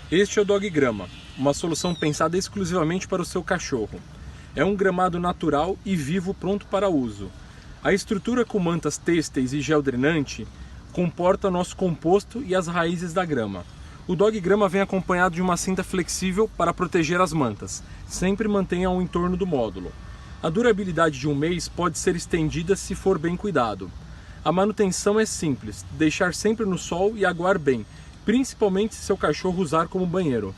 Este é o Dog Grama, uma solução pensada exclusivamente para o seu cachorro. É um gramado natural e vivo pronto para uso. A estrutura com mantas têxteis e gel drenante comporta nosso composto e as raízes da grama. O Dog Grama vem acompanhado de uma cinta flexível para proteger as mantas. Sempre mantenha o entorno do módulo. A durabilidade de um mês pode ser estendida se for bem cuidado. A manutenção é simples, deixar sempre no sol e aguar bem, principalmente se seu cachorro usar como banheiro.